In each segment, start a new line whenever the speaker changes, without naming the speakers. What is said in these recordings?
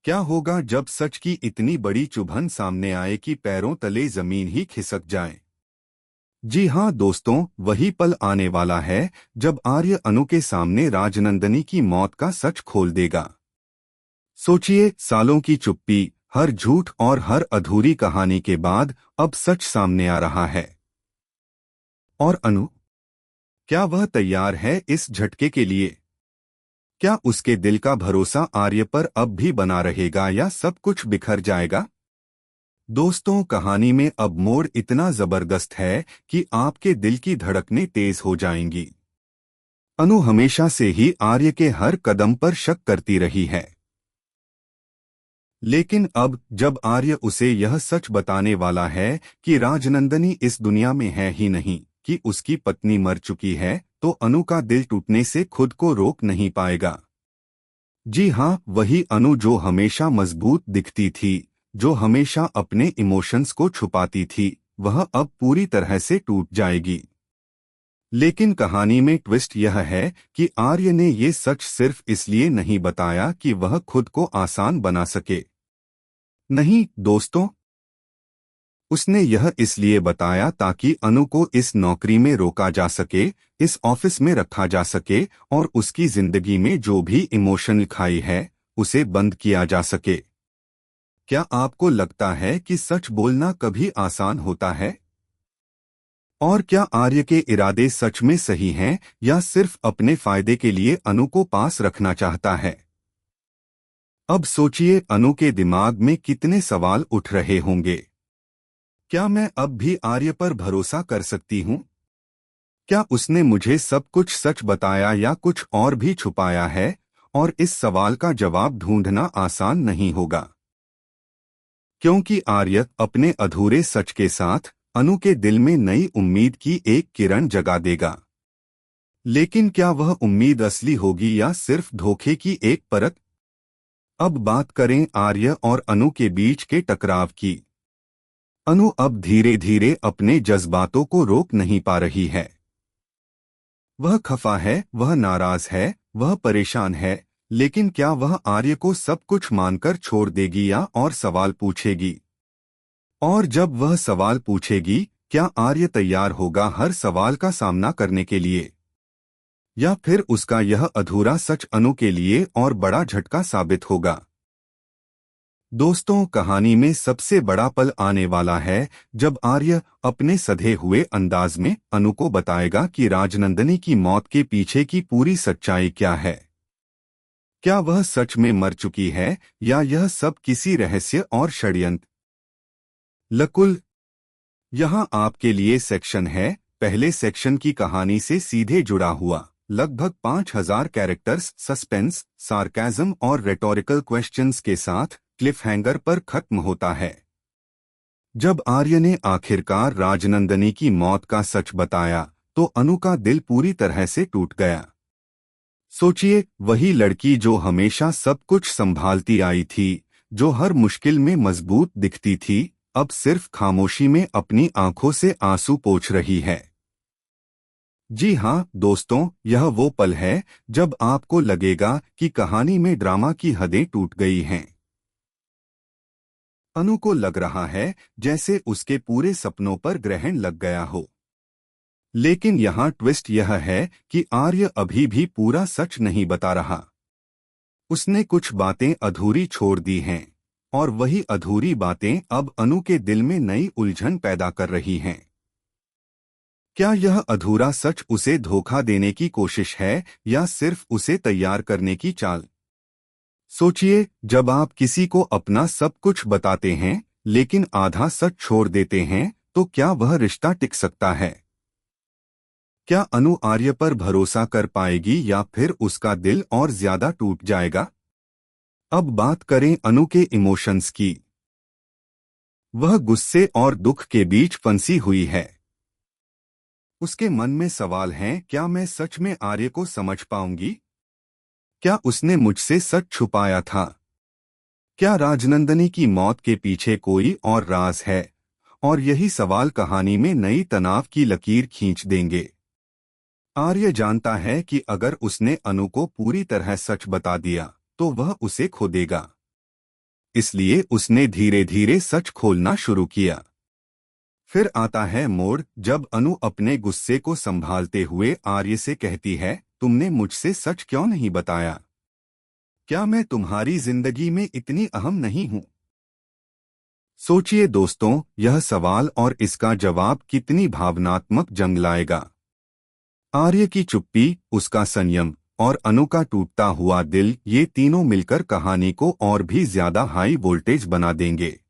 क्या होगा जब सच की इतनी बड़ी चुभन सामने आए कि पैरों तले जमीन ही खिसक जाए। जी हाँ दोस्तों, वही पल आने वाला है जब आर्य अनु के सामने राजनंदनी की मौत का सच खोल देगा। सोचिए, सालों की चुप्पी, हर झूठ और हर अधूरी कहानी के बाद अब सच सामने आ रहा है। और अनु, क्या वह तैयार है इस झटके के लिए? क्या उसके दिल का भरोसा आर्य पर अब भी बना रहेगा या सब कुछ बिखर जाएगा? दोस्तों, कहानी में अब मोड़ इतना जबरदस्त है कि आपके दिल की धड़कनें तेज हो जाएंगी। अनु हमेशा से ही आर्य के हर कदम पर शक करती रही है, लेकिन अब जब आर्य उसे यह सच बताने वाला है कि राजनंदनी इस दुनिया में है ही नहीं, कि उसकी पत्नी मर चुकी है, तो अनु का दिल टूटने से खुद को रोक नहीं पाएगा। जी हाँ, वही अनु जो हमेशा मजबूत दिखती थी, जो हमेशा अपने इमोशंस को छुपाती थी, वह अब पूरी तरह से टूट जाएगी। लेकिन कहानी में ट्विस्ट यह है कि आर्य ने ये सच सिर्फ इसलिए नहीं बताया कि वह खुद को आसान बना सके। नहीं दोस्तों, उसने यह इसलिए बताया ताकि अनु को इस नौकरी में रोका जा सके, इस ऑफिस में रखा जा सके और उसकी जिंदगी में जो भी इमोशन लिखाई है उसे बंद किया जा सके। क्या आपको लगता है कि सच बोलना कभी आसान होता है? और क्या आर्य के इरादे सच में सही हैं या सिर्फ अपने फायदे के लिए अनु को पास रखना चाहता है? अब सोचिए, अनु के दिमाग में कितने सवाल उठ रहे होंगे। क्या मैं अब भी आर्य पर भरोसा कर सकती हूँ? क्या उसने मुझे सब कुछ सच बताया या कुछ और भी छुपाया है? और इस सवाल का जवाब ढूंढना आसान नहीं होगा, क्योंकि आर्य अपने अधूरे सच के साथ अनु के दिल में नई उम्मीद की एक किरण जगा देगा। लेकिन क्या वह उम्मीद असली होगी या सिर्फ धोखे की एक परत? अब बात करें आर्य और अनु के बीच के टकराव की। अनु अब धीरे धीरे अपने जज्बातों को रोक नहीं पा रही है। वह खफा है, वह नाराज है, वह परेशान है, लेकिन क्या वह आर्य को सब कुछ मानकर छोड़ देगी या और सवाल पूछेगी? और जब वह सवाल पूछेगी, क्या आर्य तैयार होगा हर सवाल का सामना करने के लिए? या फिर उसका यह अधूरा सच अनु के लिए और बड़ा झटका साबित होगा? दोस्तों, कहानी में सबसे बड़ा पल आने वाला है जब आर्य अपने सधे हुए अंदाज में अनु को बताएगा कि राजनंदनी की मौत के पीछे की पूरी सच्चाई क्या है। क्या वह सच में मर चुकी है या यह सब किसी रहस्य और षड्यंत्र? लकुल, यहाँ आपके लिए सेक्शन है। पहले सेक्शन की कहानी से सीधे जुड़ा हुआ, लगभग 5000 कैरेक्टर्स, सस्पेंस, सार्काज़म और रेटोरिकल क्वेश्चंस के साथ क्लिफ हैंगर पर खत्म होता है। जब आर्य ने आखिरकार राजनंदनी की मौत का सच बताया तो अनु का दिल पूरी तरह से टूट गया। सोचिए, वही लड़की जो हमेशा सब कुछ संभालती आई थी, जो हर मुश्किल में मजबूत दिखती थी, अब सिर्फ खामोशी में अपनी आंखों से आंसू पोंछ रही है। जी हाँ दोस्तों, यह वो पल है जब आपको लगेगा कि कहानी में ड्रामा की हदें टूट गई हैं। अनु को लग रहा है जैसे उसके पूरे सपनों पर ग्रहण लग गया हो। लेकिन यहाँ ट्विस्ट यह है कि आर्य अभी भी पूरा सच नहीं बता रहा। उसने कुछ बातें अधूरी छोड़ दी हैं, और वही अधूरी बातें अब अनु के दिल में नई उलझन पैदा कर रही हैं। क्या यह अधूरा सच उसे धोखा देने की कोशिश है या सिर्फ उसे तैयार करने की चाल? सोचिए, जब आप किसी को अपना सब कुछ बताते हैं लेकिन आधा सच छोड़ देते हैं, तो क्या वह रिश्ता टिक सकता है? क्या अनु आर्य पर भरोसा कर पाएगी या फिर उसका दिल और ज्यादा टूट जाएगा? अब बात करें अनु के इमोशंस की। वह गुस्से और दुख के बीच फंसी हुई है। उसके मन में सवाल हैं, क्या मैं सच में आर्य को समझ पाऊंगी? क्या उसने मुझसे सच छुपाया था? क्या राजनंदनी की मौत के पीछे कोई और राज है? और यही सवाल कहानी में नई तनाव की लकीर खींच देंगे। आर्य जानता है कि अगर उसने अनु को पूरी तरह सच बता दिया तो वह उसे खो देगा। इसलिए उसने धीरे धीरे सच खोलना शुरू किया। फिर आता है मोड़ जब अनु अपने गुस्से को संभालते हुए आर्य से कहती है, तुमने मुझसे सच क्यों नहीं बताया? क्या मैं तुम्हारी जिंदगी में इतनी अहम नहीं हूं? सोचिए दोस्तों, यह सवाल और इसका जवाब कितनी भावनात्मक जंग लाएगा। आर्य की चुप्पी, उसका संयम और अनु का टूटता हुआ दिल, ये तीनों मिलकर कहानी को और भी ज्यादा हाई वोल्टेज बना देंगे।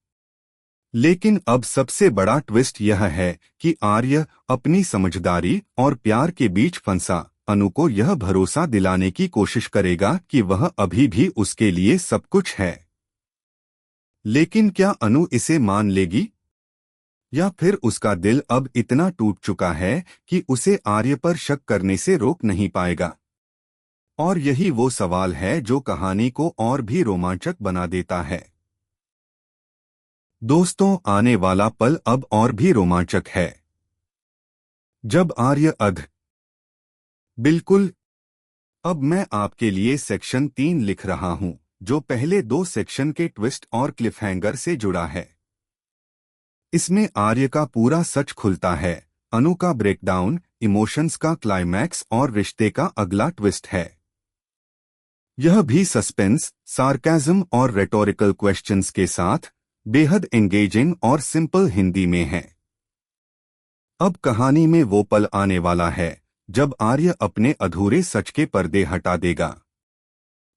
लेकिन अब सबसे बड़ा ट्विस्ट यह है कि आर्य अपनी समझदारी और प्यार के बीच फंसा अनु को यह भरोसा दिलाने की कोशिश करेगा कि वह अभी भी उसके लिए सब कुछ है। लेकिन क्या अनु इसे मान लेगी? या फिर उसका दिल अब इतना टूट चुका है कि उसे आर्य पर शक करने से रोक नहीं पाएगा? और यही वो सवाल है जो कहानी को और भी रोमांचक बना देता है। दोस्तों, आने वाला पल अब और भी रोमांचक है। जब आर्य बिल्कुल। अब मैं आपके लिए सेक्शन 3 लिख रहा हूं, जो पहले 2 सेक्शन के ट्विस्ट और क्लिफहैंगर से जुड़ा है। इसमें आर्य का पूरा सच खुलता है, अनु का ब्रेकडाउन, इमोशंस का क्लाइमैक्स और रिश्ते का अगला ट्विस्ट है। यह भी सस्पेंस, सार्काज्म और रेटोरिकल क्वेश्चंस के साथ बेहद एंगेजिंग और सिंपल हिंदी में है। अब कहानी में वो पल आने वाला है जब आर्य अपने अधूरे सच के पर्दे हटा देगा।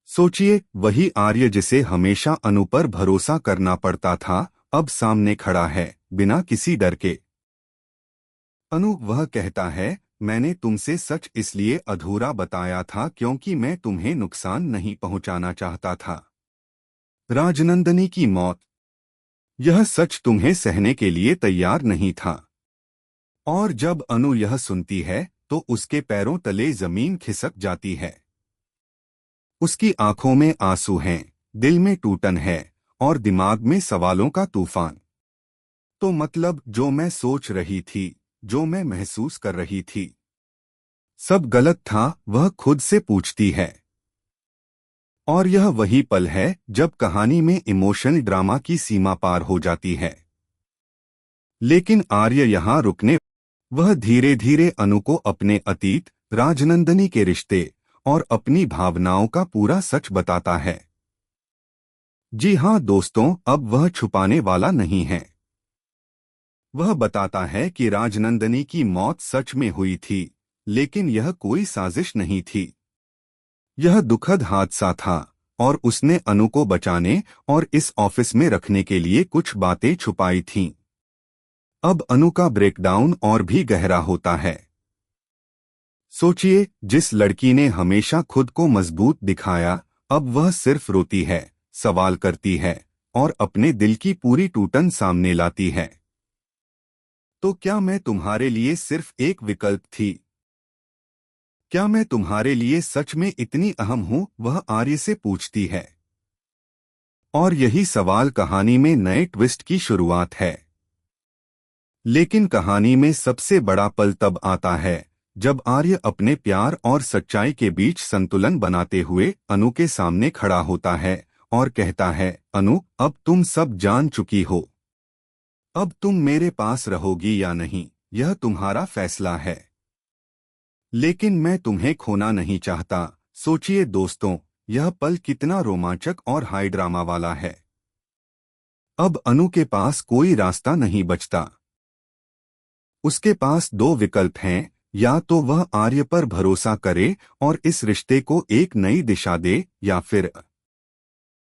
सोचिए, वही आर्य जिसे हमेशा अनु पर भरोसा करना पड़ता था, अब सामने खड़ा है बिना किसी डर के। अनु, वह कहता है, मैंने तुमसे सच इसलिए अधूरा बताया था क्योंकि मैं तुम्हें नुकसान नहीं पहुंचाना चाहता था। राजनंदनी की मौत, यह सच तुम्हें सहने के लिए तैयार नहीं था। और जब अनु यह सुनती है तो उसके पैरों तले जमीन खिसक जाती है। उसकी आंखों में आंसू हैं, दिल में टूटन है और दिमाग में सवालों का तूफान। तो मतलब जो मैं सोच रही थी, जो मैं महसूस कर रही थी, सब गलत था, वह खुद से पूछती है। और यह वही पल है जब कहानी में इमोशनल ड्रामा की सीमा पार हो जाती है। लेकिन आर्य यहां रुकने, वह धीरे धीरे अनु को अपने अतीत, राजनंदनी के रिश्ते और अपनी भावनाओं का पूरा सच बताता है। जी हां दोस्तों, अब वह छुपाने वाला नहीं है। वह बताता है कि राजनंदनी की मौत सच में हुई थी, लेकिन यह कोई साजिश नहीं थी। यह दुखद हादसा था और उसने अनु को बचाने और इस ऑफिस में रखने के लिए कुछ बातें छुपाई थीं। अब अनु का ब्रेकडाउन और भी गहरा होता है। सोचिए, जिस लड़की ने हमेशा खुद को मजबूत दिखाया, अब वह सिर्फ रोती है, सवाल करती है और अपने दिल की पूरी टूटन सामने लाती है। तो क्या मैं तुम्हारे लिए सिर्फ एक विकल्प थी? क्या मैं तुम्हारे लिए सच में इतनी अहम हूं? वह आर्य से पूछती है। और यही सवाल कहानी में नए ट्विस्ट की शुरुआत है। लेकिन कहानी में सबसे बड़ा पल तब आता है जब आर्य अपने प्यार और सच्चाई के बीच संतुलन बनाते हुए अनु के सामने खड़ा होता है और कहता है, अनु, अब तुम सब जान चुकी हो। अब तुम मेरे पास रहोगी या नहीं, यह तुम्हारा फैसला है। लेकिन मैं तुम्हें खोना नहीं चाहता। सोचिए दोस्तों, यह पल कितना रोमांचक और हाई ड्रामा वाला है। अब अनु के पास कोई रास्ता नहीं बचता। उसके पास 2 विकल्प हैं, या तो वह आर्य पर भरोसा करे और इस रिश्ते को एक नई दिशा दे, या फिर